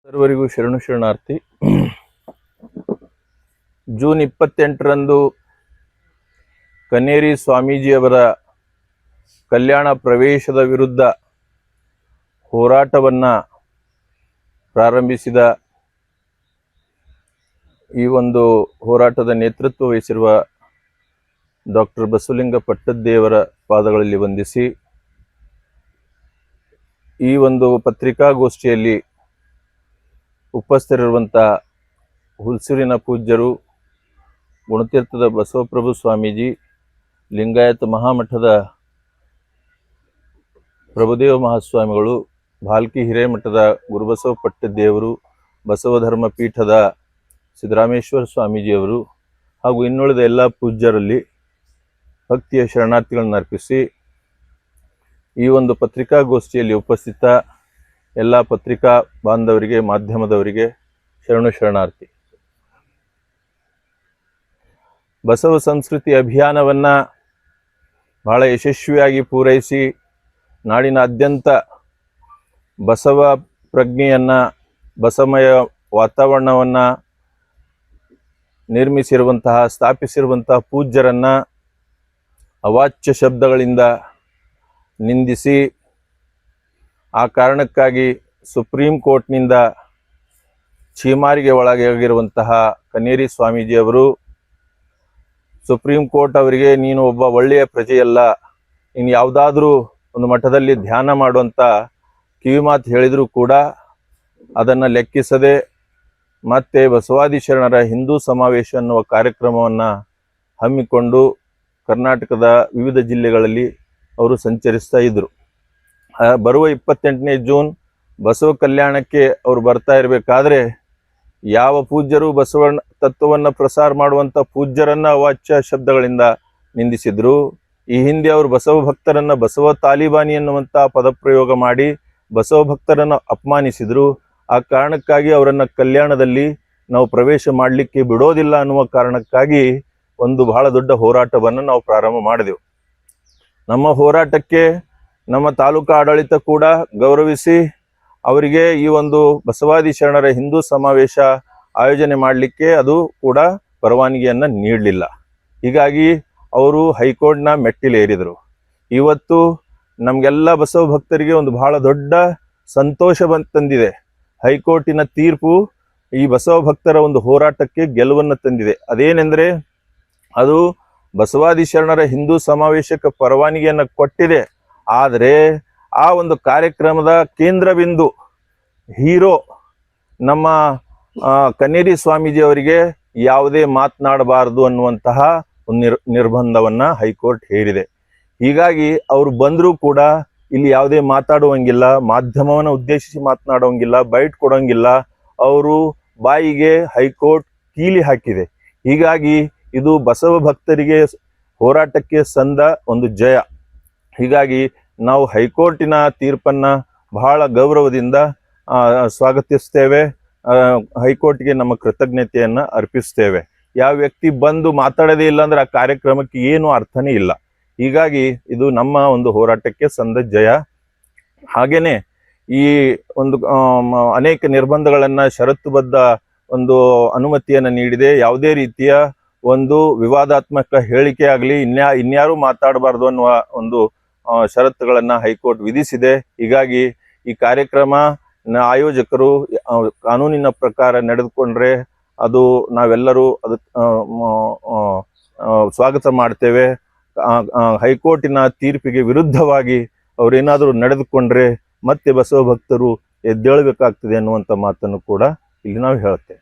ಸರ್ವರಿಗೂ ಶರಣು ಶರಣಾರ್ಥಿ. ಜೂನ್ 28ರಂದು ಕನ್ನೇರಿ ಸ್ವಾಮೀಜಿಯವರ ಕಲ್ಯಾಣ ಪ್ರವೇಶದ ವಿರುದ್ಧ ಹೋರಾಟವನ್ನು ಪ್ರಾರಂಭಿಸಿದ ಈ ಒಂದು ಹೋರಾಟದ ನೇತೃತ್ವ ವಹಿಸಿರುವ ಡಾಕ್ಟರ್ ಬಸವಲಿಂಗ ಪಟ್ಟದ್ದೇವರ ಪಾದಗಳಲ್ಲಿ ವಂದಿಸಿ ಈ ಒಂದು ಪತ್ರಿಕಾಗೋಷ್ಠಿಯಲ್ಲಿ ಉಪಸ್ಥಿತರಿರುವಂಥ ಹುಲ್ಸೂರಿನ ಪೂಜ್ಯರು, ಗುಣತೀರ್ಥದ ಬಸವಪ್ರಭು ಸ್ವಾಮೀಜಿ, ಲಿಂಗಾಯತ ಮಹಾಮಠದ ಪ್ರಭುದೇವ ಮಹಾಸ್ವಾಮಿಗಳು, ಭಾಲ್ಕಿ ಹಿರೇಮಠದ ಗುರುಬಸವ ಪಟ್ಟದ್ದೇವರು, ಬಸವಧರ್ಮ ಪೀಠದ ಸಿದ್ದರಾಮೇಶ್ವರ ಸ್ವಾಮೀಜಿಯವರು ಹಾಗೂ ಇನ್ನುಳಿದ ಎಲ್ಲ ಪೂಜ್ಯರಲ್ಲಿ ಭಕ್ತಿಯ ಶರಣಾರ್ಥಿಗಳನ್ನು ಅರ್ಪಿಸಿ ಈ ಒಂದು ಪತ್ರಿಕಾಗೋಷ್ಠಿಯಲ್ಲಿ ಉಪಸ್ಥಿತ ಎಲ್ಲ ಪತ್ರಿಕಾ ಬಾಂಧವರಿಗೆ, ಮಾಧ್ಯಮದವರಿಗೆ ಶರಣು ಶರಣಾರ್ಥಿ. ಬಸವ ಸಂಸ್ಕೃತಿ ಅಭಿಯಾನವನ್ನು ಬಹಳ ಯಶಸ್ವಿಯಾಗಿ ಪೂರೈಸಿ ನಾಡಿನಾದ್ಯಂತ ಬಸವ ಪ್ರಜ್ಞೆಯನ್ನು, ಬಸವಮಯ ವಾತಾವರಣವನ್ನು ನಿರ್ಮಿಸಿರುವಂತಹ, ಸ್ಥಾಪಿಸಿರುವಂತಹ ಪೂಜ್ಯರನ್ನು ಅವಾಚ್ಯ ಶಬ್ದಗಳಿಂದ ನಿಂದಿಸಿ ಆ ಕಾರಣಕ್ಕಾಗಿ ಸುಪ್ರೀಂ ಕೋರ್ಟ್ನಿಂದ ಛೀಮಾರಿಗೆ ಒಳಗಾಗಿರುವಂತಹ ಕನ್ನೇರಿ ಸ್ವಾಮೀಜಿಯವರು ಸುಪ್ರೀಂ ಕೋರ್ಟ್ ಅವರಿಗೆ ನೀನು ಒಬ್ಬ ಒಳ್ಳೆಯ ಪ್ರಜೆಯಲ್ಲ, ಇನ್ನು ಯಾವುದಾದ್ರೂ ಒಂದು ಮಠದಲ್ಲಿ ಧ್ಯಾನ ಮಾಡುವಂಥ ಕಿವಿಮಾತು ಹೇಳಿದರೂ ಕೂಡ ಅದನ್ನು ಲೆಕ್ಕಿಸದೆ ಮತ್ತೆ ಬಸವಾದಿ ಶರಣರ ಹಿಂದೂ ಸಮಾವೇಶ ಅನ್ನುವ ಕಾರ್ಯಕ್ರಮವನ್ನು ಹಮ್ಮಿಕೊಂಡು ಕರ್ನಾಟಕದ ವಿವಿಧ ಜಿಲ್ಲೆಗಳಲ್ಲಿ ಅವರು ಸಂಚರಿಸ್ತಾ ಇದ್ದರು. ಬರುವ 28ನೇ ಜೂನ್ ಬಸವ ಕಲ್ಯಾಣಕ್ಕೆ ಅವರು ಬರ್ತಾ ಇರಬೇಕಾದ್ರೆ ಯಾವ ಪೂಜ್ಯರು ಬಸವಣ್ಣ ತತ್ವವನ್ನು ಪ್ರಸಾರ ಮಾಡುವಂಥ ಪೂಜ್ಯರನ್ನು ಅವಾಚ್ಯ ಶಬ್ದಗಳಿಂದ ನಿಂದಿಸಿದ್ರು. ಈ ಹಿಂದೆ ಅವರು ಬಸವ ಭಕ್ತರನ್ನು ಬಸವ ತಾಲಿಬಾನಿ ಅನ್ನುವಂಥ ಪದಪ್ರಯೋಗ ಮಾಡಿ ಬಸವ ಭಕ್ತರನ್ನು ಅಪಮಾನಿಸಿದರು. ಆ ಕಾರಣಕ್ಕಾಗಿ ಅವರನ್ನು ಕಲ್ಯಾಣದಲ್ಲಿ ನಾವು ಪ್ರವೇಶ ಮಾಡಲಿಕ್ಕೆ ಬಿಡೋದಿಲ್ಲ ಅನ್ನುವ ಕಾರಣಕ್ಕಾಗಿ ಒಂದು ಬಹಳ ದೊಡ್ಡ ಹೋರಾಟವನ್ನು ನಾವು ಪ್ರಾರಂಭ ಮಾಡಿದೆವು. ನಮ್ಮ ಹೋರಾಟಕ್ಕೆ ನಮ್ಮ ತಾಲೂಕು ಆಡಳಿತ ಕೂಡ ಗೌರವಿಸಿ ಅವರಿಗೆ ಈ ಒಂದು ಬಸವಾದಿ ಶರಣರ ಹಿಂದೂ ಸಮಾವೇಶ ಆಯೋಜನೆ ಮಾಡಲಿಕ್ಕೆ ಅದು ಕೂಡ ಪರವಾನಗಿಯನ್ನು ನೀಡಲಿಲ್ಲ. ಹೀಗಾಗಿ ಅವರು ಹೈಕೋರ್ಟ್ನ ಮೆಟ್ಟಿಲೇರಿದರು. ಇವತ್ತು ನಮಗೆಲ್ಲ ಬಸವ ಭಕ್ತರಿಗೆ ಒಂದು ಬಹಳ ದೊಡ್ಡ ಸಂತೋಷ ತಂದಿದೆ. ಹೈಕೋರ್ಟಿನ ತೀರ್ಪು ಈ ಬಸವ ಭಕ್ತರ ಒಂದು ಹೋರಾಟಕ್ಕೆ ಗೆಲುವನ್ನು ತಂದಿದೆ. ಅದೇನೆಂದರೆ ಅದು ಬಸವಾದಿ ಶರಣರ ಹಿಂದೂ ಸಮಾವೇಶಕ್ಕೆ ಪರವಾನಗಿಯನ್ನು ಕೊಟ್ಟಿದೆ. ಆದರೆ ಆ ಒಂದು ಕಾರ್ಯಕ್ರಮದ ಕೇಂದ್ರ ಬಿಂದು ಹೀರೋ ನಮ್ಮ ಕನ್ನೇರಿ ಸ್ವಾಮೀಜಿಯವರಿಗೆ ಯಾವುದೇ ಮಾತನಾಡಬಾರದು ಅನ್ನುವಂತಹ ಒಂದು ನಿರ್ಬಂಧವನ್ನು ಹೈಕೋರ್ಟ್ ಹೇರಿದೆ. ಹೀಗಾಗಿ ಅವರು ಬಂದರೂ ಕೂಡ ಇಲ್ಲಿ ಯಾವುದೇ ಮಾತಾಡುವಂಗಿಲ್ಲ, ಮಾಧ್ಯಮವನ್ನು ಉದ್ದೇಶಿಸಿ ಮಾತನಾಡುವಂಗಿಲ್ಲ, ಬೈಟ್ ಕೊಡೋಂಗಿಲ್ಲ. ಅವರು ಬಾಯಿಗೆ ಹೈಕೋರ್ಟ್ ಕೀಲಿ ಹಾಕಿದೆ. ಹೀಗಾಗಿ ಇದು ಬಸವ ಭಕ್ತರಿಗೆ ಹೋರಾಟಕ್ಕೆ ಸಂದ ಒಂದು ಜಯ. ಹೀಗಾಗಿ ನಾವು ಹೈಕೋರ್ಟಿನ ತೀರ್ಪನ್ನು ಬಹಳ ಗೌರವದಿಂದ ಸ್ವಾಗತಿಸ್ತೇವೆ. ಹೈಕೋರ್ಟ್ಗೆ ನಮ್ಮ ಕೃತಜ್ಞತೆಯನ್ನು ಅರ್ಪಿಸ್ತೇವೆ. ಯಾವ ವ್ಯಕ್ತಿ ಬಂದು ಮಾತಾಡೋದೇ ಇಲ್ಲ ಅಂದರೆ ಆ ಕಾರ್ಯಕ್ರಮಕ್ಕೆ ಏನು ಅರ್ಥನೇ ಇಲ್ಲ. ಹೀಗಾಗಿ ಇದು ನಮ್ಮ ಒಂದು ಹೋರಾಟಕ್ಕೆ ಸಂದ ಜಯ. ಹಾಗೆಯೇ ಈ ಒಂದು ಅನೇಕ ನಿರ್ಬಂಧಗಳನ್ನು ಷರತ್ತುಬದ್ಧ ಒಂದು ಅನುಮತಿಯನ್ನು ನೀಡಿದೆ. ಯಾವುದೇ ರೀತಿಯ ಒಂದು ವಿವಾದಾತ್ಮಕ ಹೇಳಿಕೆ ಆಗಲಿ ಇನ್ಯಾರೂ ಮಾತಾಡಬಾರ್ದು ಅನ್ನುವ ಒಂದು ಷರತ್ತುಗಳನ್ನು ಹೈಕೋರ್ಟ್ ವಿಧಿಸಿದೆ. ಹೀಗಾಗಿ ಈ ಕಾರ್ಯಕ್ರಮ ಆಯೋಜಕರು ಕಾನೂನಿನ ಪ್ರಕಾರ ನಡೆದುಕೊಂಡ್ರೆ ಅದು ನಾವೆಲ್ಲರೂ ಸ್ವಾಗತ ಮಾಡ್ತೇವೆ. ಹೈಕೋರ್ಟಿನ ತೀರ್ಪಿಗೆ ವಿರುದ್ಧವಾಗಿ ಅವರೇನಾದರೂ ನಡೆದುಕೊಂಡ್ರೆ ಮತ್ತೆ ಬಸವ ಭಕ್ತರು ಎದ್ದೇಳಬೇಕಾಗ್ತದೆ ಅನ್ನುವಂಥ ಮಾತನ್ನು ಕೂಡ ಇಲ್ಲಿ ನಾವು ಹೇಳ್ತೇವೆ.